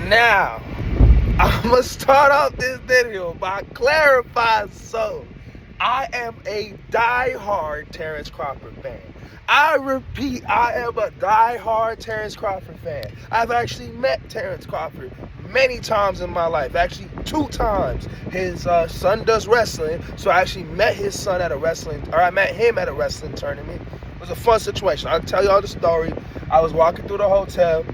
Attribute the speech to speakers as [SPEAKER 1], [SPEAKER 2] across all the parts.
[SPEAKER 1] Now, I'm going to start off this video by clarifying something. I am a die-hard Terrence Crawford fan. I repeat, I am a die-hard Terrence Crawford fan. I've actually met Terrence Crawford many times in my life. Actually, 2 times. His son does wrestling, so I actually met his son at I met him at a wrestling tournament. It was a fun situation. I'll tell y'all the story. I was walking through the hotel,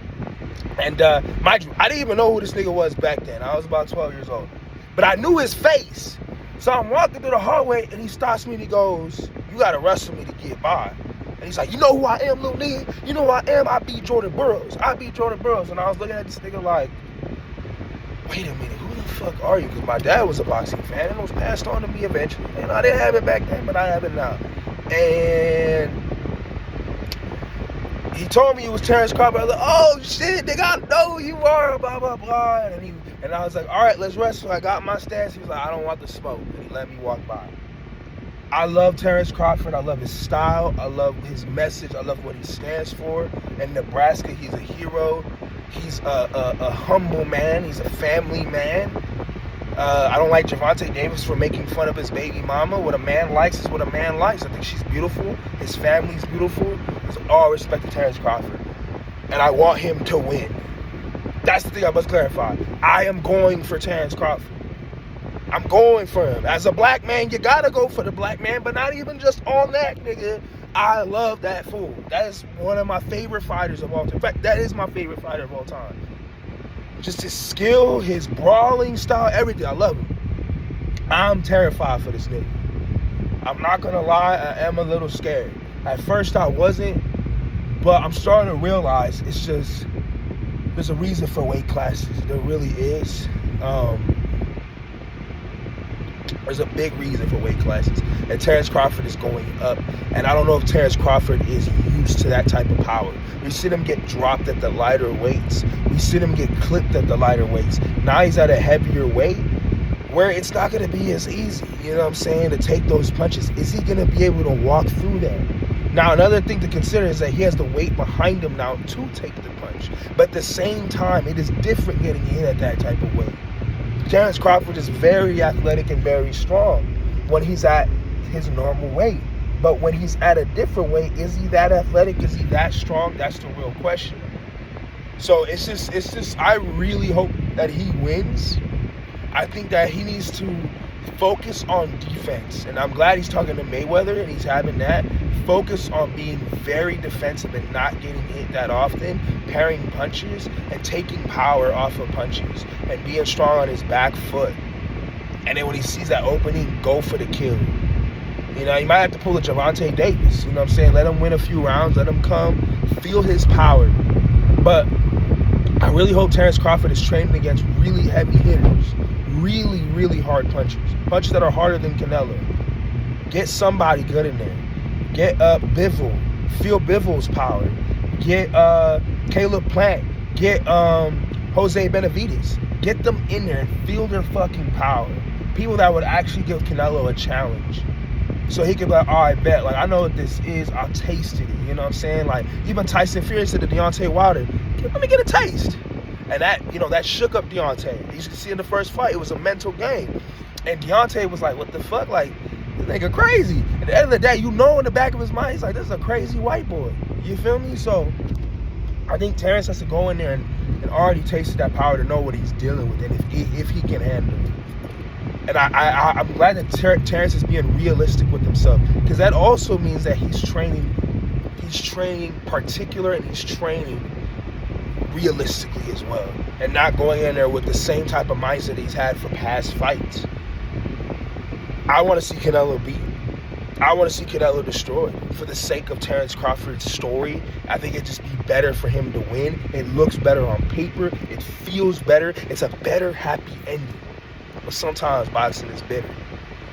[SPEAKER 1] and mind you, I didn't even know who this nigga was back then. I was about 12 years old. But I knew his face. So I'm walking through the hallway, and he stops me and he goes, "You gotta wrestle me to get by." And he's like, "You know who I am, little nigga? You know who I am? I beat Jordan Burroughs. I beat Jordan Burroughs." And I was looking at this nigga like, wait a minute, who the fuck are you? Because my dad was a boxing fan, and it was passed on to me eventually. And I didn't have it back then, but I have it now. And he told me it was Terrence Crawford. I was like, "Oh shit, nigga, I know who you are, blah, blah, blah." And I was like, "All right, let's wrestle." I got my stance. He was like, "I don't want the smoke." And he let me walk by. I love Terrence Crawford. I love his style. I love his message. I love what he stands for. In Nebraska, he's a hero. He's a humble man. He's a family man. I don't like Gervonta Davis for making fun of his baby mama. What a man likes is what a man likes. I think she's beautiful. His family's beautiful. So all respect to Terrence Crawford. And I want him to win. That's the thing I must clarify. I am going for Terrence Crawford. I'm going for him. As a black man, you gotta go for the black man, but not even just on that, nigga. I love that fool. That is one of my favorite fighters of all time. In fact, that is my favorite fighter of all time. Just his skill, his brawling style, everything. I love him. I'm terrified for this nigga. I'm not gonna lie, I am a little scared. At first I wasn't, but I'm starting to realize it's just, there's a reason for weight classes. There really is. There's a big reason for weight classes. And Terrence Crawford is going up. And I don't know if Terrence Crawford is used to that type of power. We see him get dropped at the lighter weights. We see him get clipped at the lighter weights. Now he's at a heavier weight where it's not going to be as easy, you know what I'm saying, to take those punches. Is he going to be able to walk through that? Now, another thing to consider is that he has the weight behind him now to take the punch. But at the same time, it is different getting hit at that type of weight. Terrence Crawford is very athletic and very strong when he's at his normal weight. But when he's at a different weight, is he that athletic? Is he that strong? That's the real question. So it's just, I really hope that he wins. I think that he needs to focus on defense. And I'm glad he's talking to Mayweather and he's having that. Focus on being very defensive and not getting hit that often, parrying punches and taking power off of punches and being strong on his back foot. And then when he sees that opening, go for the kill. You know, you might have to pull a Gervonta Davis, you know what I'm saying? Let him win a few rounds, let him come, feel his power. But I really hope Terrence Crawford is training against really heavy hitters, really, really hard punches. Punches that are harder than Canelo. Get somebody good in there. Get Bivol. Feel Bivol's power. Get Caleb Plant. Get Jose Benavidez. Get them in there and feel their fucking power. People that would actually give Canelo a challenge. So he could be like, all right, bet. Like, I know what this is. I'll taste it. You know what I'm saying? Like, even Tyson Fury said to Deontay Wilder, let me get a taste. And that, you know, that shook up Deontay. You should see in the first fight, it was a mental game. And Deontay was like, what the fuck? Like, this nigga crazy. At the end of the day, you know in the back of his mind, he's like, this is a crazy white boy. You feel me? So I think Terrence has to go in there and already taste that power to know what he's dealing with and if he can handle it. And I'm glad that Terrence is being realistic with himself, because that also means that he's training particular and he's training realistically as well, and not going in there with the same type of mindset he's had for past fights. I want to see Canelo beat. I want to see Canelo destroyed. For the sake of Terrence Crawford's story, I think it'd just be better for him to win. It looks better on paper. It feels better. It's a better, happy ending. But sometimes boxing is bitter.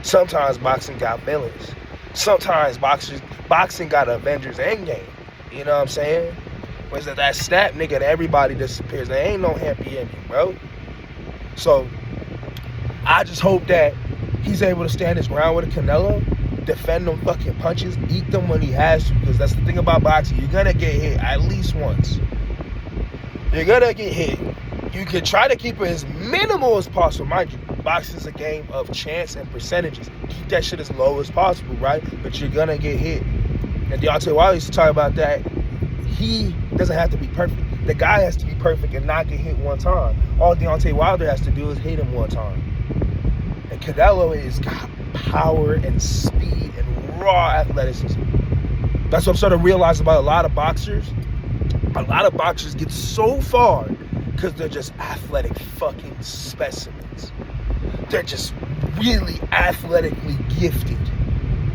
[SPEAKER 1] Sometimes boxing got villains. Sometimes boxing got an Avengers Endgame. You know what I'm saying? Where's that snap, nigga, and everybody disappears. There ain't no happy ending, bro. So I just hope that he's able to stand his ground with a Canelo, defend them fucking punches, eat them when he has to, because that's the thing about boxing. You're gonna get hit at least once. You're gonna get hit. You can try to keep it as minimal as possible. Mind you, boxing is a game of chance and percentages. Keep that shit as low as possible, right? But you're gonna get hit. And Deontay Wilder used to talk about that. He doesn't have to be perfect. The guy has to be perfect and not get hit one time. All Deontay Wilder has to do is hit him one time. And Canelo is got power and speed and raw athleticism. That's what I'm starting to realize about a lot of boxers. A lot of boxers get so far because they're just athletic fucking specimens. They're just really athletically gifted.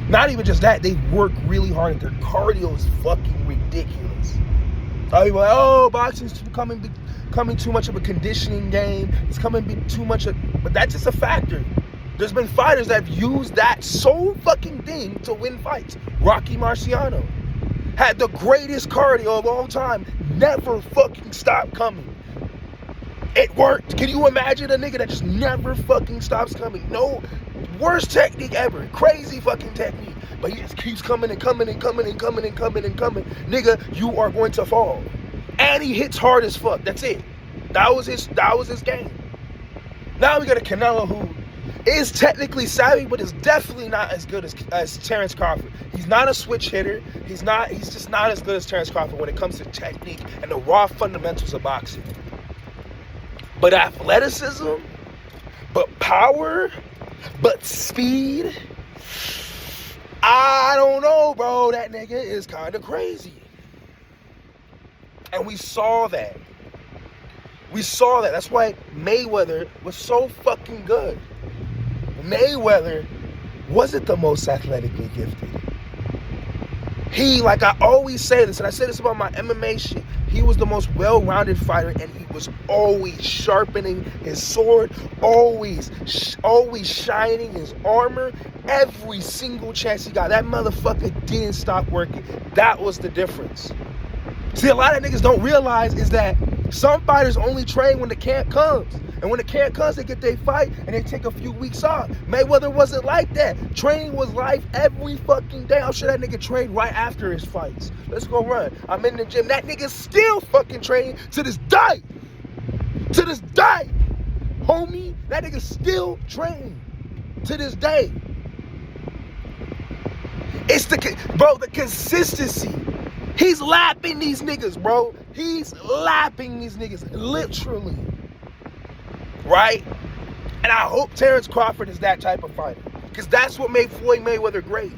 [SPEAKER 1] Not even just that, they work really hard and their cardio is fucking ridiculous. People are like, oh, boxing's becoming too much of a conditioning game. It's coming too much but that's just a factor. There's been fighters that have used that sole fucking thing to win fights. Rocky Marciano had the greatest cardio of all time, never fucking stopped coming. It worked. Can you imagine a nigga that just never fucking stops coming? No, worst technique ever. Crazy fucking technique. But he just keeps coming and coming and coming and coming and coming and coming. Nigga, you are going to fall. And he hits hard as fuck. That's it. That was his game. Now we got a Canelo who is technically savvy, but is definitely not as good as Terrence Crawford. He's not a switch hitter. He's just not as good as Terrence Crawford when it comes to technique and the raw fundamentals of boxing. But athleticism, but power, but speed, I don't know, bro. That nigga is kind of crazy. And we saw that. That's why Mayweather was so fucking good. Mayweather wasn't the most athletically gifted. He, like I always say this, and I say this about my MMA shit, he was the most well-rounded fighter, and he was always sharpening his sword, always shining his armor, every single chance he got. That motherfucker didn't stop working. That was the difference. See, a lot of niggas don't realize is that some fighters only train when the camp comes. And when the camp comes, they get their fight and they take a few weeks off. Mayweather wasn't like that. Training was life every fucking day. I'm sure that nigga trained right after his fights. Let's go run. I'm in the gym. That nigga still fucking training to this day. To this day. Homie, that nigga still training to this day. It's the consistency. He's lapping these niggas, bro. He's lapping these niggas, literally. Right? And I hope Terrence Crawford is that type of fighter. Because that's what made Floyd Mayweather great.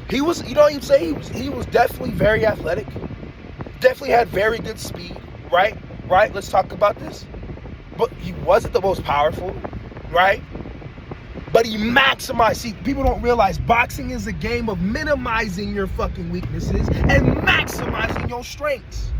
[SPEAKER 1] He was, you know what you say? He was definitely very athletic. Definitely had very good speed. Right? Let's talk about this. But he wasn't the most powerful. Right? But he maximized. See, people don't realize boxing is a game of minimizing your fucking weaknesses and maximizing your strengths.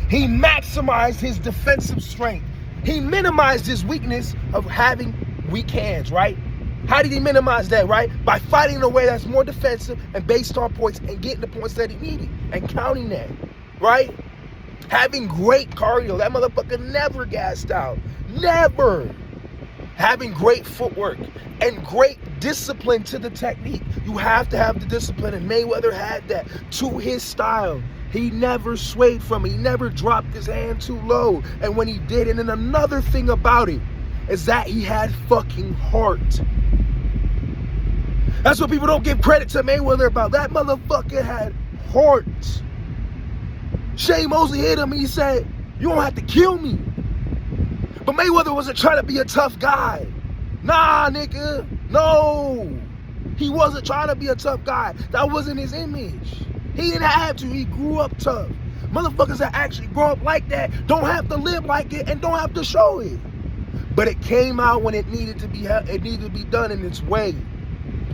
[SPEAKER 1] He maximized his defensive strength. He minimized his weakness of having weak hands, right? How did he minimize that, right? By fighting in a way that's more defensive and based on points and getting the points that he needed and counting that, right? Having great cardio. That motherfucker never gassed out. Never. Having great footwork and great discipline to the technique. You have to have the discipline, and Mayweather had that to his style. He never swayed from it. He never dropped his hand too low. And when he did, and then another thing about it is that he had fucking heart. That's what people don't give credit to Mayweather about. That motherfucker had heart. Shane Mosley hit him and he said, "You don't have to kill me." But Mayweather wasn't trying to be a tough guy. Nah, nigga. No. He wasn't trying to be a tough guy. That wasn't his image. He didn't have to. He grew up tough. Motherfuckers that actually grow up like that don't have to live like it and don't have to show it. But it came out when it needed to be done in its way.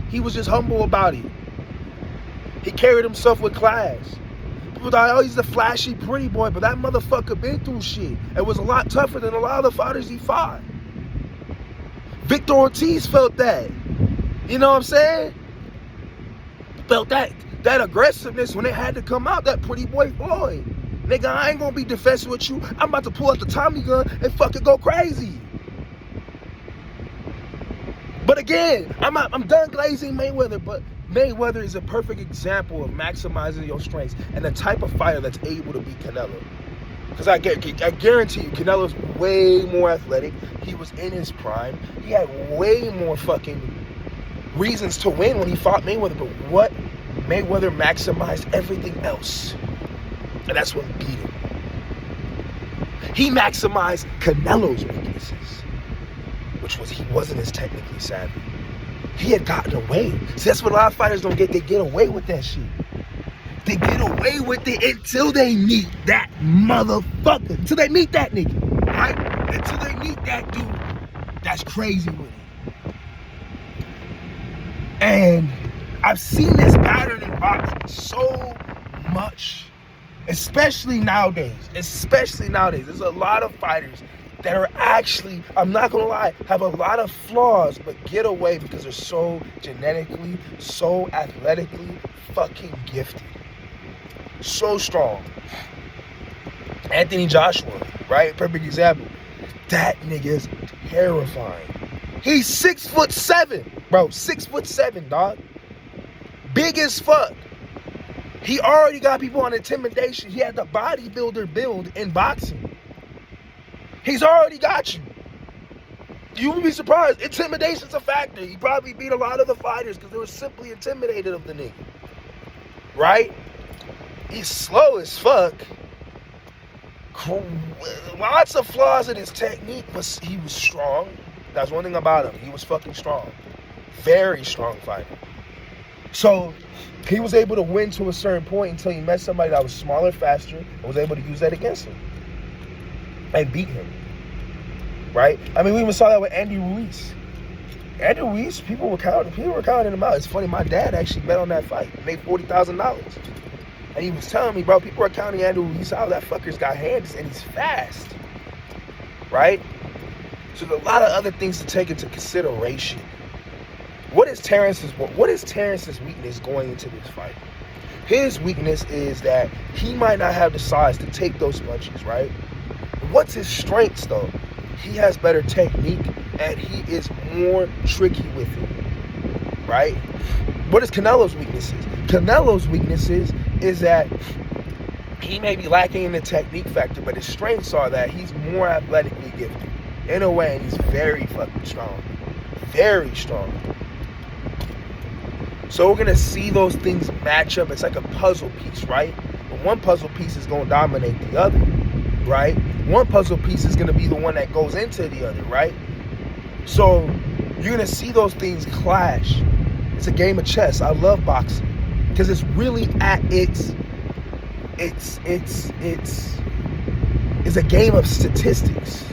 [SPEAKER 1] He was just humble about it. He carried himself with class. People thought, oh, he's the flashy pretty boy, but that motherfucker been through shit. It was a lot tougher than a lot of the fighters he fought. Victor Ortiz felt that. You know what I'm saying? Felt that aggressiveness when it had to come out, that pretty boy Floyd. Nigga, I ain't gonna be defensive with you. I'm about to pull out the Tommy gun and fucking go crazy. But again, I'm done glazing Mayweather, but Mayweather is a perfect example of maximizing your strengths and the type of fighter that's able to beat Canelo. Because I guarantee you, Canelo's way more athletic. He was in his prime. He had way more fucking reasons to win when he fought Mayweather. But what? Mayweather maximized everything else. And that's what beat him. He maximized Canelo's weaknesses, which was he wasn't as technically savvy. He had gotten away. See, that's what a lot of fighters don't get. They get away with that shit. They get away with it until they meet that motherfucker. Until they meet that nigga, right? Until they meet that dude that's crazy with it. And I've seen this pattern in boxing so much, especially nowadays. There's a lot of fighters that are actually, I'm not gonna lie, have a lot of flaws, but get away because they're so genetically, so athletically fucking gifted. So strong. Anthony Joshua, right? Perfect example. That nigga is terrifying. He's 6'7", bro. 6'7", dog. Big as fuck. He already got people on intimidation. He had the bodybuilder build in boxing. He's already got you. You would be surprised. Intimidation's a factor. He probably beat a lot of the fighters because they were simply intimidated of the nigga. Right? He's slow as fuck. Lots of flaws in his technique, but he was strong. That's one thing about him. He was fucking strong. Very strong fighter. So he was able to win to a certain point until he met somebody that was smaller, faster, and was able to use that against him and beat him. Right? I mean, we even saw that with Andy Ruiz. Andy Ruiz, people were counting him out. It's funny, my dad actually bet on that fight. Made $40,000. And he was telling me, bro, people are counting Andy Ruiz out. That fucker's got hands and he's fast. Right? So there's a lot of other things to take into consideration. What is Terrence's weakness going into this fight? His weakness is that he might not have the size to take those punches, right? What's his strengths, though? He has better technique, and he is more tricky with it, right? What is Canelo's weaknesses? Canelo's weaknesses is that he may be lacking in the technique factor, but his strengths are that he's more athletically gifted. In a way, he's very fucking strong. Very strong. So we're going to see those things match up. It's like a puzzle piece, right? But one puzzle piece is going to dominate the other, right? One puzzle piece is going to be the one that goes into the other, right? So you're going to see those things clash. It's a game of chess. I love boxing because it's really at it's a game of statistics.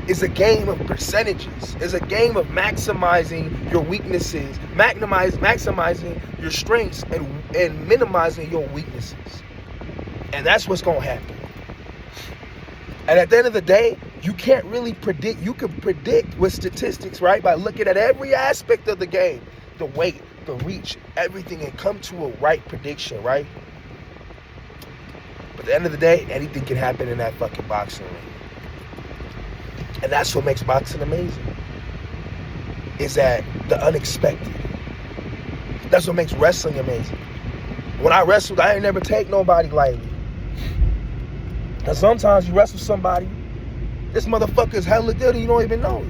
[SPEAKER 1] It's a game of percentages. It's a game of maximizing your weaknesses, maximizing your strengths, and minimizing your weaknesses. And that's what's going to happen. And at the end of the day, you can't really predict. You can predict with statistics, right? By looking at every aspect of the game, the weight, the reach, everything, and come to a right prediction, right? But at the end of the day, anything can happen in that fucking boxing ring. And that's what makes boxing amazing. Is that the unexpected. That's what makes wrestling amazing. When I wrestled, I ain't never take nobody lightly. And sometimes you wrestle somebody, this motherfucker's hella good and you don't even know it.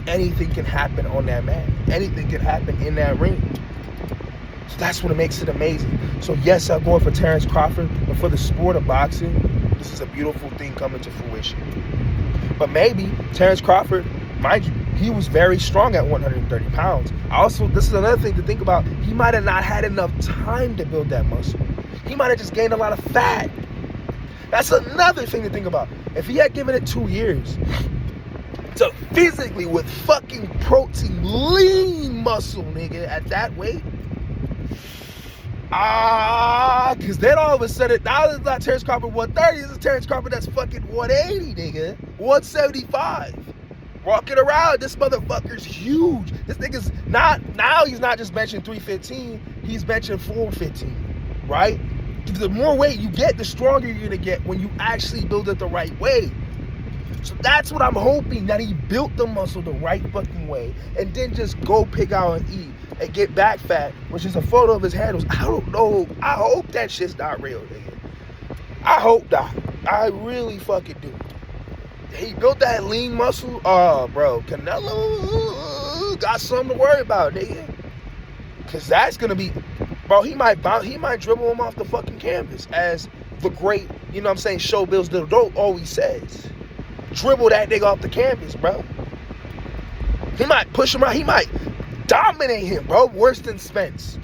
[SPEAKER 1] Anything can happen on that mat. Anything can happen in that ring. So that's what makes it amazing. So yes, I'm going for Terrence Crawford, but for the sport of boxing, this is a beautiful thing coming to fruition. But maybe Terrence Crawford, mind you, he was very strong at 130 pounds. Also, this is another thing to think about. He might have not had enough time to build that muscle. He might have just gained a lot of fat. That's another thing to think about. If he had given it 2 years to physically, with fucking protein, lean muscle, nigga, at that weight, because then all of a sudden, now it's not Terrence Crawford 130, this is Terrence Crawford that's fucking 180, nigga. 175. Walking around, this motherfucker's huge. This nigga's not, now he's not just benching 315, he's benching 415, right? The more weight you get, the stronger you're gonna get when you actually build it the right way. So that's what I'm hoping, that he built the muscle the right fucking way and then just go pick out and eat and get back fat, which is a photo of his handles. I don't know. I hope that shit's not real, nigga. I hope not. I really fucking do. He built that lean muscle. Oh, bro, Canelo got something to worry about, nigga. Cause that's gonna be, bro. He might dribble him off the fucking canvas, as the great, you know what I'm saying, Show Bills Little always says. Dribble that nigga off the canvas, bro. He might push him out. He might dominate him, bro. Worse than Spence.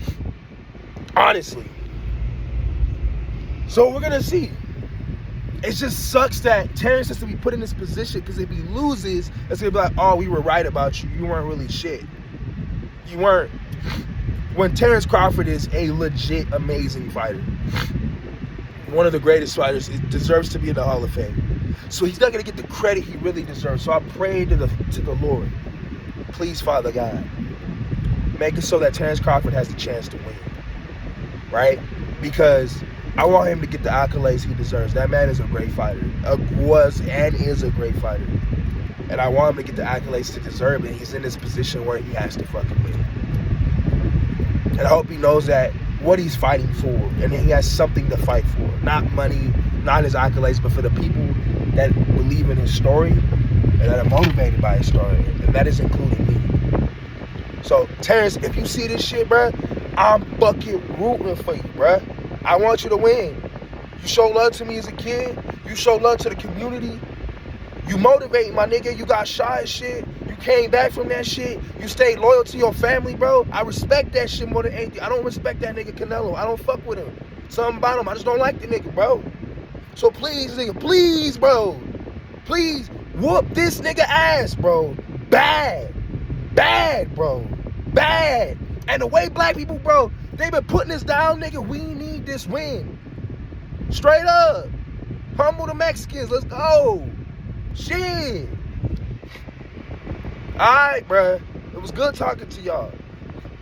[SPEAKER 1] Honestly. So we're gonna see. It just sucks that Terrence has to be put in this position, because if he loses, it's gonna be like, oh, we were right about you. You weren't really shit. You weren't. When Terrence Crawford is a legit amazing fighter, one of the greatest fighters, it deserves to be in the Hall of Fame. So he's not gonna get the credit he really deserves. So I pray to the Lord, please, Father God, make it so that Terrence Crawford has the chance to win, right? Because I want him to get the accolades he deserves. That man is a great fighter, was and is a great fighter, and I want him to get the accolades to deserve it. He's in this position where he has to fucking win. And I hope he knows that what he's fighting for, and he has something to fight for. Not money, not his accolades, but for the people that believe in his story and that are motivated by his story. And that is including me. So, Terrence, if you see this shit, bruh, I'm fucking rooting for you, bruh. I want you to win. You show love to me as a kid. You show love to the community. You motivate, my nigga. You got shy as shit. You came back from that shit. You stayed loyal to your family, bro. I respect that shit more than anything. I don't respect that nigga Canelo. I don't fuck with him. Something about him. I just don't like the nigga, bro. So please, nigga, please, bro. Please, whoop this nigga ass, bro. Bad. Bad, bro. Bad. And the way black people, bro, they been putting this down, nigga. We need this win. Straight up. Humble the Mexicans. Let's go. Shit. Alright, bruh. It was good talking to y'all.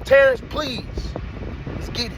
[SPEAKER 1] Terrence, please. Let's get it.